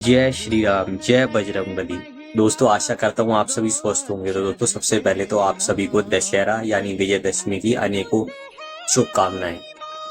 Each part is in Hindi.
जय श्री राम, जय बजरंगबली। दोस्तों, आशा करता हूँ आप सभी स्वस्थ होंगे। तो दोस्तों, सबसे पहले तो आप सभी को दशहरा यानी विजयदशमी की अनेकों शुभकामनाएं।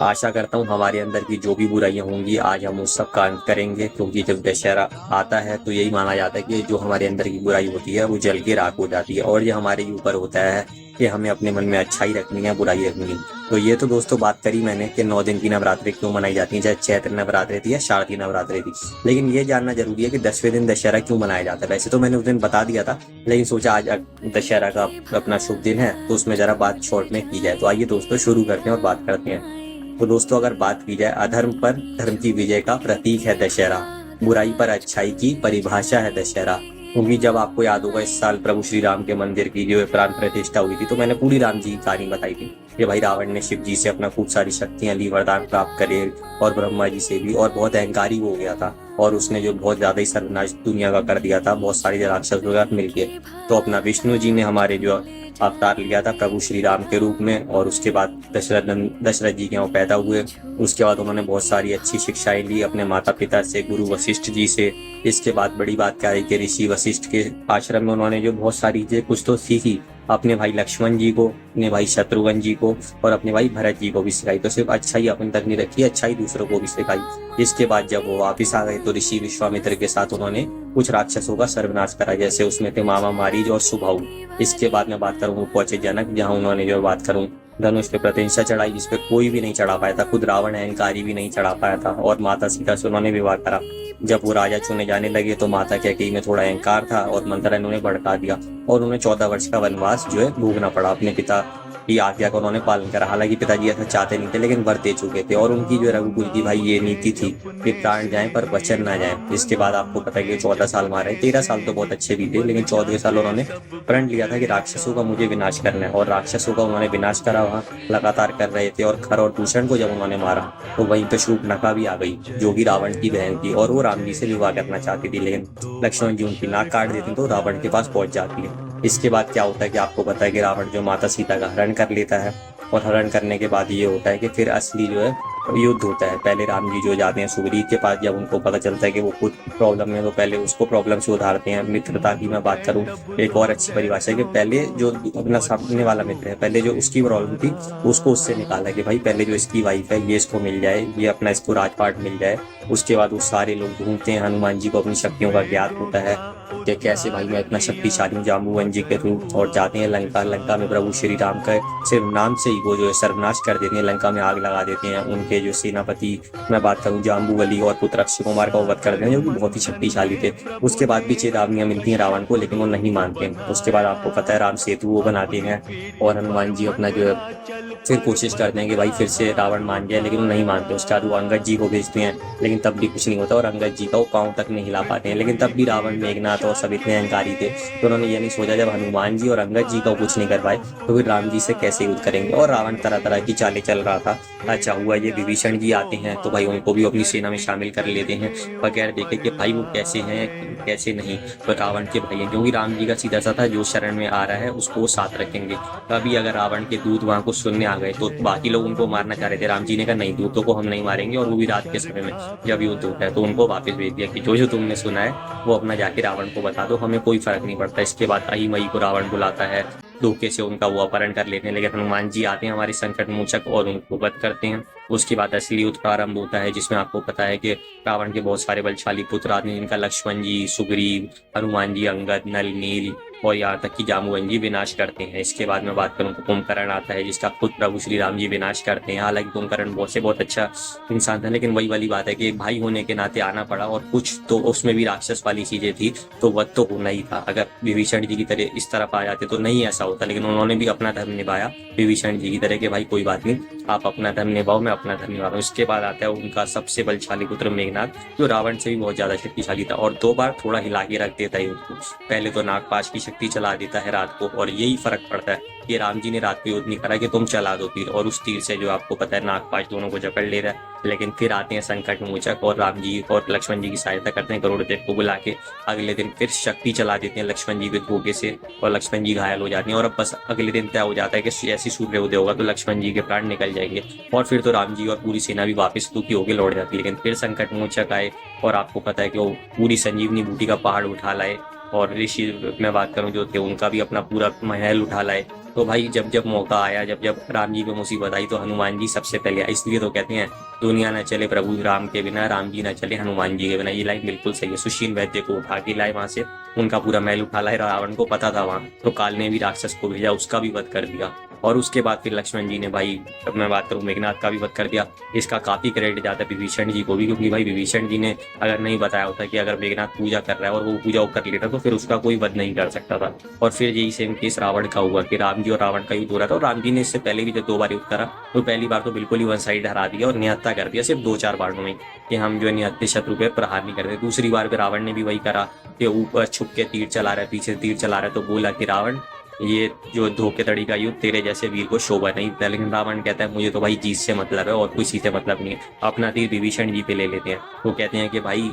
आशा करता हूँ हमारे अंदर की जो भी बुराइयां होंगी आज हम उस सब का अंत करेंगे, क्योंकि जब दशहरा आता है तो यही माना जाता है कि जो हमारे अंदर की बुराई होती है वो जल के राख हो जाती है, और ये हमारे ऊपर होता है कि हमें अपने मन में अच्छाई रखनी है, बुराई रखनी है। तो ये तो दोस्तों बात करी मैंने कि 9 दिन की नवरात्रि क्यों मनाई जाती है, चाहे चैत्र नवरात्रि थी या शारदीय नवरात्रि थी। लेकिन ये जानना जरूरी है कि 10वें दिन दशहरा क्यों मनाया जाता है। वैसे तो मैंने उस दिन बता दिया था, लेकिन सोचा आज दशहरा का अपना शुभ दिन है तो उसमें जरा बात शॉर्ट में की जाए। तो आइए दोस्तों शुरू करते हैं और बात करते हैं। तो दोस्तों, अगर बात की जाए, अधर्म पर धर्म की विजय का प्रतीक है दशहरा, बुराई पर अच्छाई की परिभाषा है दशहरा। क्योंकि जब आपको याद होगा, इस साल प्रभु श्री राम के मंदिर की जो प्राण प्रतिष्ठा हुई थी, तो मैंने पूरी राम जी की कहानी बताई थी कि भाई रावण ने शिव जी से अपना खूब सारी शक्तियां ली, वरदान प्राप्त करे, और ब्रह्मा जी से भी, और बहुत अहंकारी हो गया था, और उसने जो बहुत ज्यादा ही सर्वनाश दुनिया का कर दिया था बहुत सारे राक्षसों के साथ मिलके। तो अपना विष्णु जी ने हमारे जो अवतार लिया था प्रभु श्री राम के रूप में, और उसके बाद दशरथ जी के यहाँ पैदा हुए। उसके बाद उन्होंने बहुत सारी अच्छी शिक्षाएं ली अपने माता पिता से, गुरु वशिष्ठ जी से। इसके बाद बड़ी बात क्या है कि ऋषि वशिष्ठ के आश्रम में उन्होंने जो बहुत सारी चीजें कुछ तो सीखी, अपने भाई लक्ष्मण जी को, अपने भाई शत्रुघ्न जी को, और अपने भाई भरत जी को भी सिखाई। तो सिर्फ अच्छाई अपने तक नहीं रखी, अच्छाई दूसरों को भी सिखाई। इसके बाद जब वो वापिस आ गए तो ऋषि विश्वामित्र के साथ उन्होंने कुछ राक्षसों का सर्वनाश करा, जैसे उसमें थे मामा मारीज और सुबाहु। इसके बाद मैं बात करूँ पहुंचे जनक, जहाँ उन्होंने जो बात करूँ धनुष पे प्रतिष्ठा चढ़ाई, जिसपे कोई भी नहीं चढ़ा पाया था, खुद रावण अहंकारी भी नहीं चढ़ा पाया था। और माता सीता से उन्होंने विवाह करा। जब वो राजा चुने जाने लगे तो माता कैकेयी में थोड़ा अहंकार था और मंथरा ने उन्हें भड़का दिया, और उन्हें 14 वर्ष का वनवास जो है भोगना पड़ा। अपने पिता की आज्ञा का उन्होंने पालन करा। हालांकि पिताजी ऐसा चाहते नहीं थे, लेकिन वर दे चुके थे, और उनकी जो रघुकुल की भाई ये नीति थी कि प्राण जाए पर वचन ना जाए। इसके बाद आपको पता है कि 14 साल मारे, 13 साल तो बहुत अच्छे भी थे, लेकिन 14वें साल उन्होंने प्रण लिया था कि राक्षसों का मुझे विनाश करना है, और राक्षसों का उन्होंने विनाश करा। वहाँ लगातार कर रहे थे, और खर और दूषण को जब उन्होंने मारा तो वहीं पे शूर्पणखा भी आ गई, जो कि रावण की बहन थी, और वो राम जी से विवाह करना चाहती थी, लेकिन लक्ष्मण जी उनकी नाक काट देते तो रावण के पास पहुंच जाती है। इसके बाद क्या होता है कि आपको पता है कि रावण जो माता सीता का हरण कर लेता है, और हरण करने के बाद ये होता है कि फिर असली जो है युद्ध होता है। पहले राम जी जो जाते हैं सुग्रीव के पास, जब उनको पता चलता है कि वो खुद प्रॉब्लम में, तो पहले उसको प्रॉब्लम से उधारते हैं। मित्रता की मैं बात करूं, एक और अच्छी परिभाषा है कि पहले जो अपना सामने वाला मित्र है, पहले जो उसकी प्रॉब्लम थी उसको उससे निकाला, कि भाई पहले जो इसकी वाइफ है ये इसको मिल जाए, ये अपना इसको राजपाट मिल जाए। उसके बाद वो सारे लोग ढूंढते हैं, हनुमान जी को अपनी शक्तियों का ज्ञात होता है कि कैसे भाई मैं इतना शक्तिशाली हूँ, जाम्बुवन जी के रूप, और जाते हैं लंका। लंका में प्रभु श्री राम का सिर्फ नाम से ही वो जो है सर्वनाश कर देते हैं, लंका में आग लगा देते हैं। उनके जो सेनापति मैं बात करूं जाम्बुवली और पुत्र अक्षय कुमार का वध कर देते हैं, जो कि बहुत ही शक्तिशाली थे। उसके बाद भी चेतावनियां मिलती हैं रावण को, लेकिन वो नहीं मानते। उसके बाद आपको पता है राम सेतु वो बनाते हैं, और हनुमान जी अपना जो है फिर कोशिश करते हैं कि भाई फिर से रावण मान जाए, लेकिन वो नहीं मानते। उसके बाद वो अंगद जी को भेजते हैं, लेकिन तब भी कुछ नहीं होता, और अंगद जी का वो पांव तक नहीं हिला पाते हैं। लेकिन तब भी रावण, मेघनाथ और सब इतने अहंकारी थे, तो उन्होंने ये नहीं सोचा जब हनुमान जी और अंगद जी का कुछ नहीं कर पाए तो फिर राम जी से कैसे युद्ध करेंगे। और रावण तरह तरह की चालें चल रहा था। अच्छा हुआ ये विभीषण जी आते हैं, तो भाई उनको भी अपनी सेना में शामिल कर लेते हैं, बगैर देखे कि भाई वो कैसे हैं कैसे नहीं। तो रावण के भाई हैं, क्योंकि राम जी का सीधा सा था जो शरण में आ रहा है उसको वो साथ रखेंगे। कभी अगर रावण के दूत वहां को सुनने आ गए तो बाकी लोग उनको मारना चाह रहे थे, राम जी ने कहा नहीं, दूतों को हम नहीं मारेंगे, और वो भी रात के समय में जब युद्ध होता है। तो उनको वापस भेज दिया कि जो जो तुमने सुना है वो अपना जाके रावण को बता दो, हमें कोई फर्क नहीं पड़ता। इसके बाद आई मई को रावण बुलाता है, धोखे से उनका वो अपहरण कर लेते हैं, लेकिन हनुमान जी आते हैं हमारे संकट मोचक और उनको वध करते हैं। उसके बाद असली युद्ध प्रारंभ होता है, जिसमें आपको पता है कि रावण के बहुत सारे बलशाली पुत्र आते हैं, जिनका लक्ष्मण जी, सुग्रीव, हनुमान जी, अंगद, नल, नील, और यहाँ तक कि जामुवन जी विनाश करते हैं। इसके बाद में बात करूँ तो कुंभकर्ण आता है, जिसका खुद प्रभु श्री राम जी विनाश करते हैं। हालांकि कुंभकर्ण बहुत अच्छा इंसान था, लेकिन वही वाली बात है कि एक भाई होने के नाते आना पड़ा, और कुछ तो उसमें भी राक्षस वाली चीजें थी, तो वध तो होना ही था। अगर विभीषण जी की तरह इस तरफ आ जाते तो नहीं ऐसा होता, लेकिन उन्होंने भी अपना धर्म निभाया विभीषण जी की तरह के भाई कोई बात नहीं, आप अपना धर्म निभाओ, मैं अपना धर्म निभा रहा हूँ। इसके बाद आता है उनका सबसे बलशाली पुत्र मेघनाथ, जो रावण से भी बहुत ज्यादा शक्तिशाली था, और 2 बार थोड़ा हिला के रख देता है उसको। पहले तो नागपाश की शक्ति चला देता है रात को, और यही फर्क पड़ता है कि राम जी ने रात को युद्ध नहीं करा कि तुम चला दो तीर, और उस तीर से जो आपको पता है नागपाश दोनों को जकड़ ले रहा है। लेकिन फिर आते हैं संकट मोचक और राम जी और लक्ष्मण जी की सहायता करते हैं, गरुड़ देव को बुला के। अगले दिन फिर शक्ति चला देते हैं लक्ष्मण जी के धोखे से, और लक्ष्मण जी घायल हो जाते हैं। और अब बस अगले दिन तय हो जाता है कि ऐसी सूर्योदय होगा तो लक्ष्मण जी के प्राण निकल जाएंगे, और फिर तो राम जी और पूरी सेना भी वापस दुखी होकर लौट जाती है। लेकिन फिर संकट मोचक आए, और आपको पता है कि वो पूरी संजीवनी बूटी का पहाड़ उठा लाए, और ऋषि मैं बात करूं जो थे उनका भी अपना पूरा महल उठा लाए। तो भाई जब जब मौका आया, जब जब राम जी को मुसीबत आई, तो हनुमान जी सबसे पहले आए। इसलिए तो कहते हैं दुनिया न चले प्रभु राम के बिना, राम जी न चले हनुमान जी के बिना। ये लाइन बिल्कुल सही है। सुशील वैद्य को उठा के लाए वहां से, उनका पूरा महल उठा लाए। रावण को पता था वहां, तो काल ने भी राक्षस को भेजा, उसका भी वध कर दिया। और उसके बाद फिर लक्ष्मण जी ने भाई, अब मैं बात करूं मेघनाथ का भी वध कर दिया। इसका काफी क्रेडिट जाता है विभीषण जी को भी, क्योंकि भाई विभीषण जी ने अगर नहीं बताया होता कि अगर मेघनाथ पूजा कर रहा है और वो पूजा कर लेता तो फिर उसका कोई वध नहीं कर सकता था। और फिर यही सेम केस रावण का हुआ कि राम जी और रावण का युद्ध हो रहा था, और राम जी ने इससे पहले भी जब 2 बार युद्ध करा तो पहली बार तो बिल्कुल ही वन साइड हरा दिया और निहत्था कर दिया सिर्फ 2-4 बाणों में, कि हम जो है निहत्थे शत्रु पे प्रहार नहीं करते। दूसरी बार पे रावण ने भी वही करा कि ऊपर छुप के तीर चला रहा है, पीछे तीर चला रहा है, तो बोला कि रावण ये जो धोखेधड़ी का युद्ध तेरे जैसे वीर को शोभा नहीं देता। लेकिन रावण कहता है मुझे तो भाई जीत से मतलब है और किसी से मतलब नहीं है, अपना तीर विभीषण जी पे ले लेते हैं। वो कहते हैं कि भाई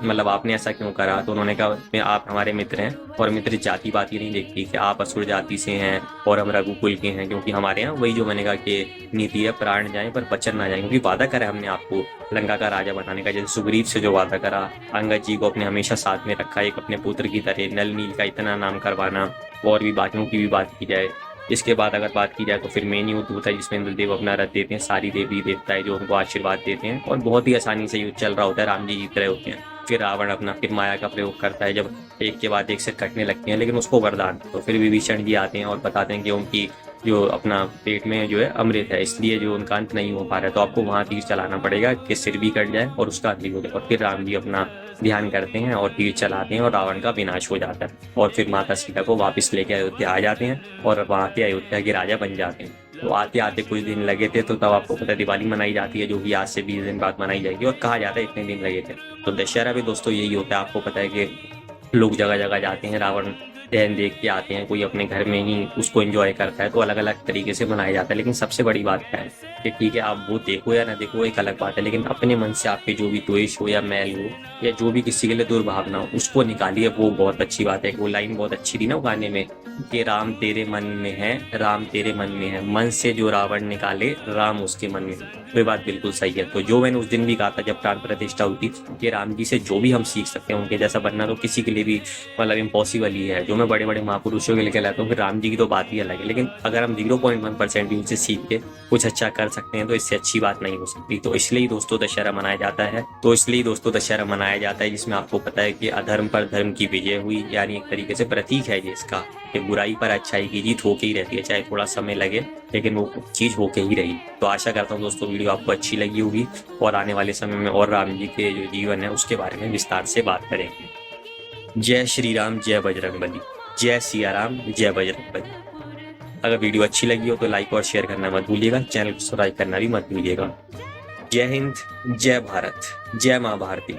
मतलब आपने ऐसा क्यों करा? तो उन्होंने कहा आप हमारे मित्र हैं, और मित्र जाति बात ही नहीं देखती कि आप असुर जाति से हैं और हम रघुकुल के हैं, क्योंकि हमारे यहाँ वही जो मैंने कहा कि नीति है प्राण जाए पर वचन ना जाए। क्योंकि वादा करा हमने आपको लंका का राजा बनाने का, जैसे सुग्रीव से जो वादा करा, अंगद जी को अपने हमेशा साथ में रखा एक अपने पुत्र की तरह, नल नील का इतना नाम करवाना, और भी बाकियों की भी बात की जाए। इसके बाद अगर बात की जाए तो फिर मेन युद्ध होता है जिसमें इंद्रदेव अपना रथ देते हैं, सारी देवी देवताएं जो उनको आशीर्वाद देते हैं, और बहुत ही आसानी से युद्ध चल रहा होता है, राम जी जीत रहे होते हैं। फिर रावण अपना फिर माया का प्रयोग करता है, जब एक के बाद एक से कटने लगती हैं, लेकिन उसको वरदान। तो फिर विभीषण जी आते हैं और बताते हैं कि उनकी जो अपना पेट में जो है अमृत है, इसलिए जो उनका अंत नहीं हो पा रहा है, तो आपको वहां तीर चलाना पड़ेगा कि सिर भी कट जाए और उसका अंत भी हो जाए। और फिर राम जी अपना ध्यान करते हैं और तीर चलाते हैं और रावण का विनाश हो जाता है, और फिर माता सीता को वापस लेके अयोध्या आ जाते हैं और वहां के अयोध्या के राजा बन जाते हैं। तो आते आते कुछ दिन लगे थे, तो तब आपको पता है दिवाली मनाई जाती है, जो कि आज से 20 दिन बाद मनाई जाएगी, और कहा जाता है इतने दिन लगे थे। तो दशहरा भी दोस्तों यही होता है, आपको पता है कि लोग जगह जगह जाते हैं, रावण दहन देख के आते हैं, कोई अपने घर में ही उसको एंजॉय करता है, तो अलग अलग तरीके से मनाया जाता है। लेकिन सबसे बड़ी बात क्या है कि ठीक है आप वो देखो या ना देखो एक अलग बात है, लेकिन अपने मन से आपके जो भी द्वेष हो या मैल हो या जो भी किसी के लिए दुर्भावना हो उसको निकालिए, वो बहुत अच्छी बात है। वो लाइन बहुत अच्छी थी ना वो गाने में कि राम तेरे मन में है, राम तेरे मन में है, मन से जो रावण निकाले राम उसके मन में। वो बात बिल्कुल सही है। तो जो मैंने उस दिन भी कहा था जब प्राण प्रतिष्ठा हुई थी कि राम जी से जो भी हम सीख सकते हैं, उनके जैसा बनना तो किसी के लिए भी मतलब इम्पॉसिबल ही है। जो मैं बड़े बड़े महापुरुषों के लेकर लाता हूँ, फिर राम जी की तो बात ही अलग है, लेकिन अगर हम 0.1% भी उनसे सीख के कुछ अच्छा कर सकते हैं तो इससे अच्छी बात नहीं हो सकती। तो इसलिए दोस्तों दशहरा मनाया जाता है। जिसमें आपको पता है कि अधर्म पर धर्म की विजय हुई, यानी एक तरीके से प्रतीक है ये इसका कि बुराई पर अच्छाई की जीत होके ही रहती है, चाहे थोड़ा समय लगे लेकिन वो चीज होके ही रही। तो आशा करता हूँ दोस्तों वीडियो आपको अच्छी लगी होगी, और आने वाले समय में और राम जी के जो जीवन है उसके बारे में विस्तार से बात करेंगे। जय श्री राम, जय बजरंगबली, जय सिया राम, जय बजरंगबली। अगर वीडियो अच्छी लगी हो तो लाइक और शेयर करना मत भूलिएगा, चैनल को सब्सक्राइब करना भी मत भूलिएगा। जय हिंद, जय भारत, जय माँ भारती।